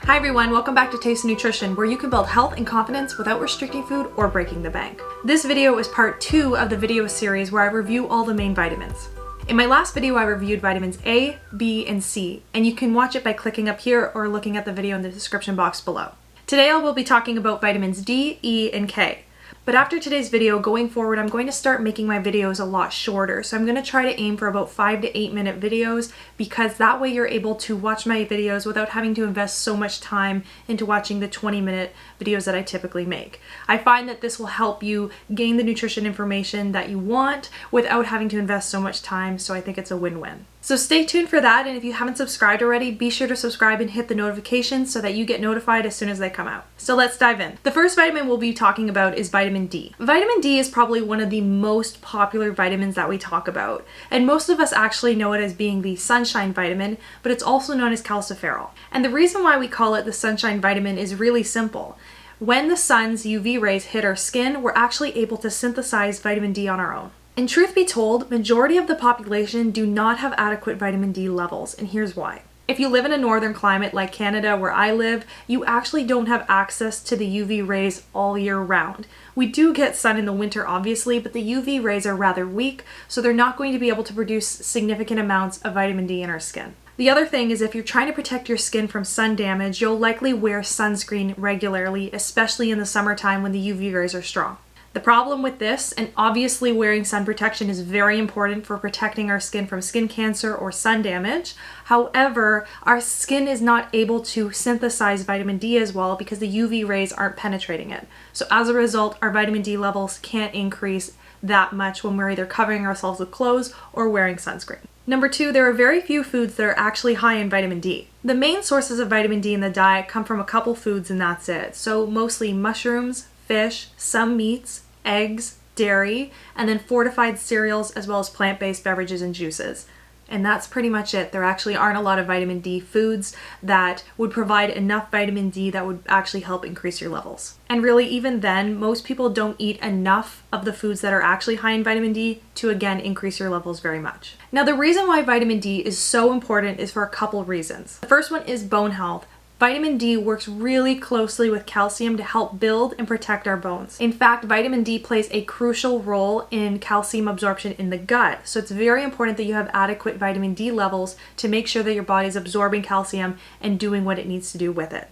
Hi everyone, welcome back to Taste of Nutrition, where you can build health and confidence without restricting food or breaking the bank. This video is part 2 of the video series where I review all the main vitamins. In my last video, I reviewed vitamins A, B, and C, and you can watch it by clicking up here or looking at the video in the description box below. Today I will be talking about vitamins D, E, and K. But after today's video, going forward, I'm going to start making my videos a lot shorter. So I'm going to try to aim for about 5 to 8 minute videos, because that way you're able to watch my videos without having to invest so much time into watching the 20-minute videos that I typically make. I find that this will help you gain the nutrition information that you want without having to invest so much time, so I think it's a win-win. So stay tuned for that, and if you haven't subscribed already, be sure to subscribe and hit the notifications so that you get notified as soon as they come out. So let's dive in. The first vitamin we'll be talking about is vitamin D. Vitamin D is probably one of the most popular vitamins that we talk about, and most of us actually know it as being the sunshine vitamin, but it's also known as calciferol. And the reason why we call it the sunshine vitamin is really simple. When the sun's UV rays hit our skin, we're actually able to synthesize vitamin D on our own. And truth be told, majority of the population do not have adequate vitamin D levels, and here's why. If you live in a northern climate like Canada, where I live, you actually don't have access to the UV rays all year round. We do get sun in the winter, obviously, but the UV rays are rather weak, so they're not going to be able to produce significant amounts of vitamin D in our skin. The other thing is, if you're trying to protect your skin from sun damage, you'll likely wear sunscreen regularly, especially in the summertime when the UV rays are strong. The problem with this, and obviously wearing sun protection is very important for protecting our skin from skin cancer or sun damage. However, our skin is not able to synthesize vitamin D as well because the UV rays aren't penetrating it. So as a result, our vitamin D levels can't increase that much when we're either covering ourselves with clothes or wearing sunscreen. Number 2, there are very few foods that are actually high in vitamin D. The main sources of vitamin D in the diet come from a couple foods, and that's it. So mostly mushrooms, fish, some meats, eggs, dairy, and then fortified cereals, as well as plant-based beverages and juices. And that's pretty much it. There actually aren't a lot of vitamin D foods that would provide enough vitamin D that would actually help increase your levels. And really, even then, most people don't eat enough of the foods that are actually high in vitamin D to, again, increase your levels very much. Now, the reason why vitamin D is so important is for a couple reasons. The first one is bone health. Vitamin D works really closely with calcium to help build and protect our bones. In fact, vitamin D plays a crucial role in calcium absorption in the gut. So it's very important that you have adequate vitamin D levels to make sure that your body is absorbing calcium and doing what it needs to do with it.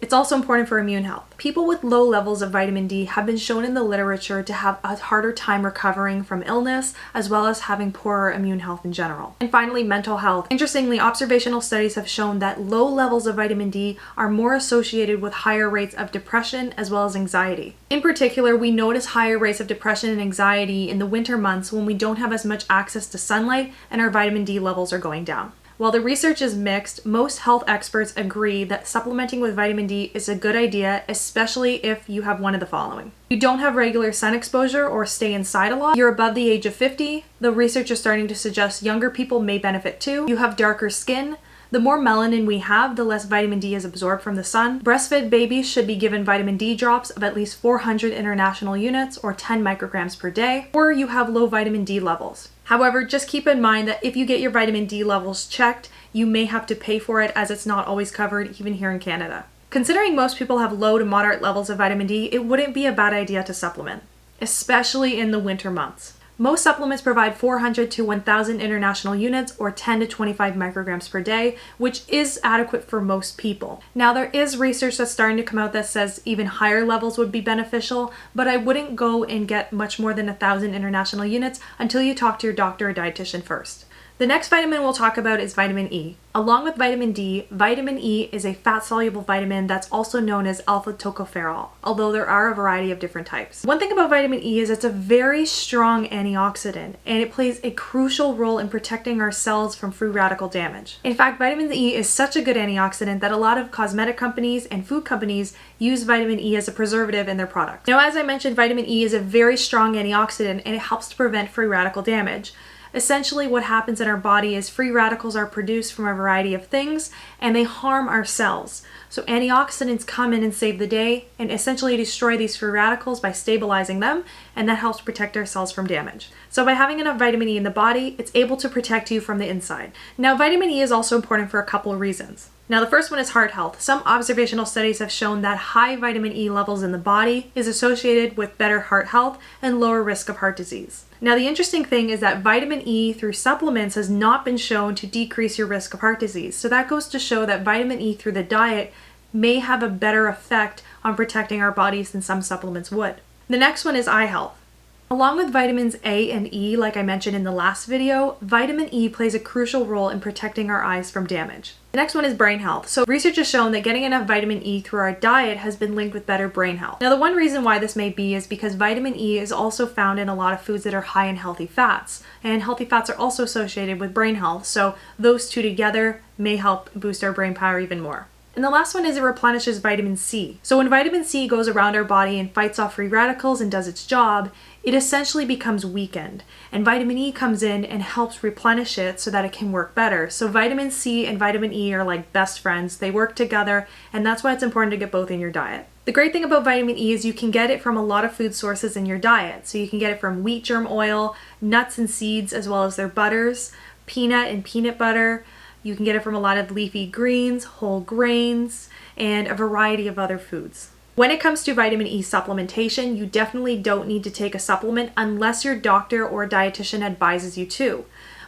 It's also important for immune health. People with low levels of vitamin D have been shown in the literature to have a harder time recovering from illness, as well as having poorer immune health in general. And finally, mental health. Interestingly, observational studies have shown that low levels of vitamin D are more associated with higher rates of depression as well as anxiety. In particular, we notice higher rates of depression and anxiety in the winter months when we don't have as much access to sunlight and our vitamin D levels are going down. While the research is mixed, most health experts agree that supplementing with vitamin D is a good idea, especially if you have one of the following. You don't have regular sun exposure or stay inside a lot. You're above the age of 50. The research is starting to suggest younger people may benefit too. You have darker skin. The more melanin we have, the less vitamin D is absorbed from the sun. Breastfed babies should be given vitamin D drops of at least 400 international units or 10 micrograms per day, or you have low vitamin D levels. However, just keep in mind that if you get your vitamin D levels checked, you may have to pay for it, as it's not always covered, even here in Canada. Considering most people have low to moderate levels of vitamin D, it wouldn't be a bad idea to supplement, especially in the winter months. Most supplements provide 400 to 1,000 international units or 10 to 25 micrograms per day, which is adequate for most people. Now, there is research that's starting to come out that says even higher levels would be beneficial, but I wouldn't go and get much more than 1,000 international units until you talk to your doctor or dietitian first. The next vitamin we'll talk about is vitamin E. Along with vitamin D, vitamin E is a fat-soluble vitamin that's also known as alpha-tocopherol, although there are a variety of different types. One thing about vitamin E is it's a very strong antioxidant, and it plays a crucial role in protecting our cells from free radical damage. In fact, vitamin E is such a good antioxidant that a lot of cosmetic companies and food companies use vitamin E as a preservative in their products. Now, as I mentioned, vitamin E is a very strong antioxidant, and it helps to prevent free radical damage. Essentially, what happens in our body is free radicals are produced from a variety of things, and they harm our cells. So antioxidants come in and save the day and essentially destroy these free radicals by stabilizing them, and that helps protect our cells from damage. So by having enough vitamin E in the body, it's able to protect you from the inside. Now, vitamin E is also important for a couple of reasons. Now the first one is heart health. Some observational studies have shown that high vitamin E levels in the body is associated with better heart health and lower risk of heart disease. Now the interesting thing is that vitamin E through supplements has not been shown to decrease your risk of heart disease. So that goes to show that vitamin E through the diet may have a better effect on protecting our bodies than some supplements would. The next one is eye health. Along with vitamins A and E, like I mentioned in the last video, vitamin E plays a crucial role in protecting our eyes from damage. The next one is brain health. So research has shown that getting enough vitamin E through our diet has been linked with better brain health. Now the one reason why this may be is because vitamin E is also found in a lot of foods that are high in healthy fats, and healthy fats are also associated with brain health, so those two together may help boost our brain power even more. And the last one is it replenishes vitamin C. So when vitamin C goes around our body and fights off free radicals and does its job, it essentially becomes weakened. And vitamin E comes in and helps replenish it so that it can work better. So vitamin C and vitamin E are like best friends. They work together, and that's why it's important to get both in your diet. The great thing about vitamin E is you can get it from a lot of food sources in your diet. So you can get it from wheat germ oil, nuts and seeds, as well as their butters, peanut and peanut butter. You can get it from a lot of leafy greens, whole grains, and a variety of other foods. When it comes to vitamin E supplementation, you definitely don't need to take a supplement unless your doctor or dietitian advises you to.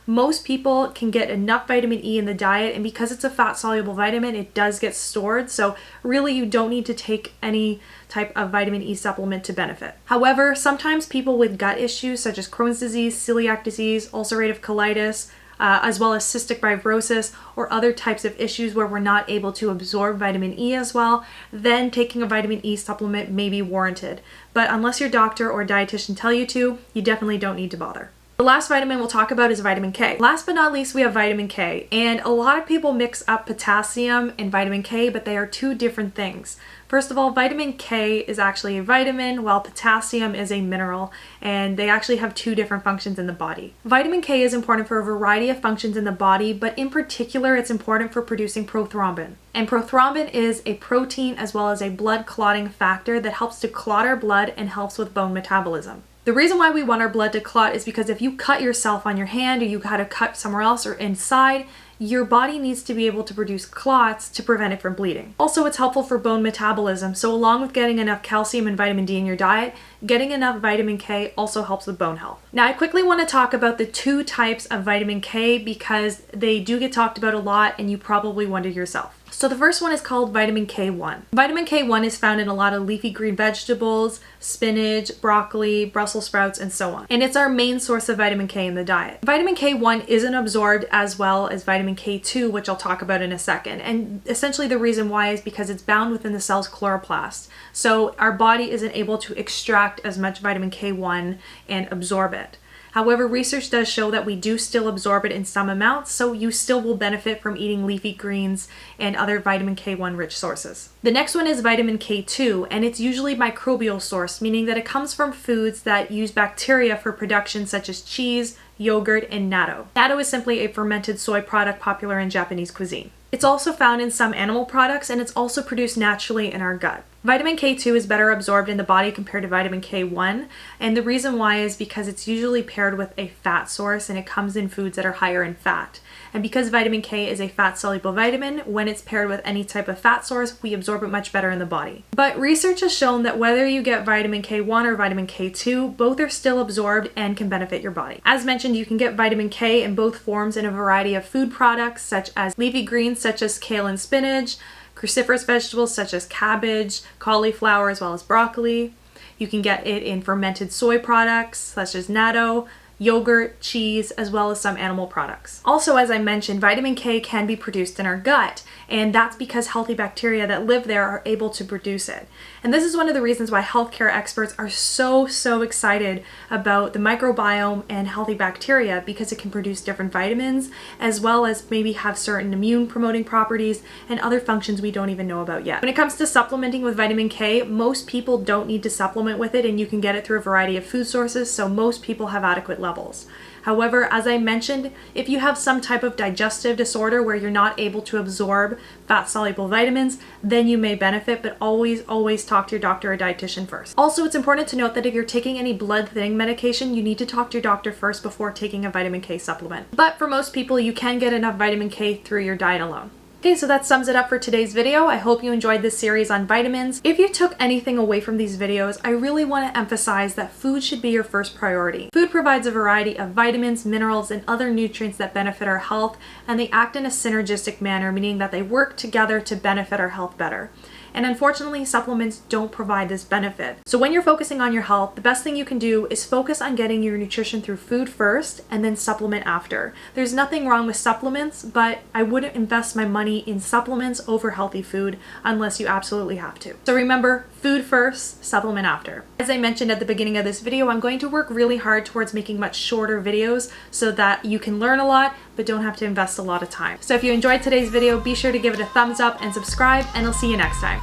Most people can get enough vitamin E in the diet, and because it's a fat-soluble vitamin, it does get stored, so really you don't need to take any type of vitamin E supplement to benefit. However, sometimes people with gut issues such as Crohn's disease, celiac disease, ulcerative colitis, as well as cystic fibrosis or other types of issues where we're not able to absorb vitamin E as well, then taking a vitamin E supplement may be warranted. But unless your doctor or dietitian tell you to, you definitely don't need to bother. The last vitamin we'll talk about is vitamin K. Last but not least, we have vitamin K. And a lot of people mix up potassium and vitamin K, but they are two different things. First of all, vitamin K is actually a vitamin, while potassium is a mineral, and they actually have two different functions in the body. Vitamin K is important for a variety of functions in the body, but in particular, it's important for producing prothrombin. And prothrombin is a protein as well as a blood clotting factor that helps to clot our blood and helps with bone metabolism. The reason why we want our blood to clot is because if you cut yourself on your hand or you had a cut somewhere else or inside, your body needs to be able to produce clots to prevent it from bleeding. Also, it's helpful for bone metabolism, so along with getting enough calcium and vitamin D in your diet, getting enough vitamin K also helps with bone health. Now, I quickly want to talk about the two types of vitamin K because they do get talked about a lot and you probably wonder yourself. So the first one is called vitamin K1. Vitamin K1 is found in a lot of leafy green vegetables, spinach, broccoli, Brussels sprouts, and so on. And it's our main source of vitamin K in the diet. Vitamin K1 isn't absorbed as well as vitamin K2, which I'll talk about in a second. And essentially the reason why is because it's bound within the cell's chloroplast. So our body isn't able to extract as much vitamin K1 and absorb it. However, research does show that we do still absorb it in some amounts, so you still will benefit from eating leafy greens and other vitamin K1 rich sources. The next one is vitamin K2, and it's usually microbial source, meaning that it comes from foods that use bacteria for production such as cheese, yogurt, and natto. Natto is simply a fermented soy product popular in Japanese cuisine. It's also found in some animal products, and it's also produced naturally in our gut. Vitamin K2 is better absorbed in the body compared to vitamin K1, and the reason why is because it's usually paired with a fat source and it comes in foods that are higher in fat. And because vitamin K is a fat-soluble vitamin, when it's paired with any type of fat source, we absorb it much better in the body. But research has shown that whether you get vitamin K1 or vitamin K2, both are still absorbed and can benefit your body. As mentioned, you can get vitamin K in both forms in a variety of food products, such as leafy greens such as kale and spinach, cruciferous vegetables such as cabbage, cauliflower, as well as broccoli. You can get it in fermented soy products such as natto, yogurt, cheese, as well as some animal products. Also, as I mentioned, vitamin K can be produced in our gut, and that's because healthy bacteria that live there are able to produce it. And this is one of the reasons why healthcare experts are so excited about the microbiome and healthy bacteria, because it can produce different vitamins, as well as maybe have certain immune promoting properties and other functions we don't even know about yet. When it comes to supplementing with vitamin K, most people don't need to supplement with it, and you can get it through a variety of food sources, so most people have adequate levels. However, as I mentioned, if you have some type of digestive disorder where you're not able to absorb fat-soluble vitamins, then you may benefit, but always talk to your doctor or dietitian first. Also, it's important to note that if you're taking any blood thinning medication, you need to talk to your doctor first before taking a vitamin K supplement. But for most people, you can get enough vitamin K through your diet alone. Okay, so that sums it up for today's video. I hope you enjoyed this series on vitamins. If you took anything away from these videos, I really want to emphasize that food should be your first priority. Food provides a variety of vitamins, minerals, and other nutrients that benefit our health, and they act in a synergistic manner, meaning that they work together to benefit our health better. And unfortunately, supplements don't provide this benefit. So when you're focusing on your health, the best thing you can do is focus on getting your nutrition through food first and then supplement after. There's nothing wrong with supplements, but I wouldn't invest my money in supplements over healthy food unless you absolutely have to. So remember, food first, supplement after. As I mentioned at the beginning of this video, I'm going to work really hard towards making much shorter videos so that you can learn a lot but don't have to invest a lot of time. So if you enjoyed today's video, be sure to give it a thumbs up and subscribe, and I'll see you next time.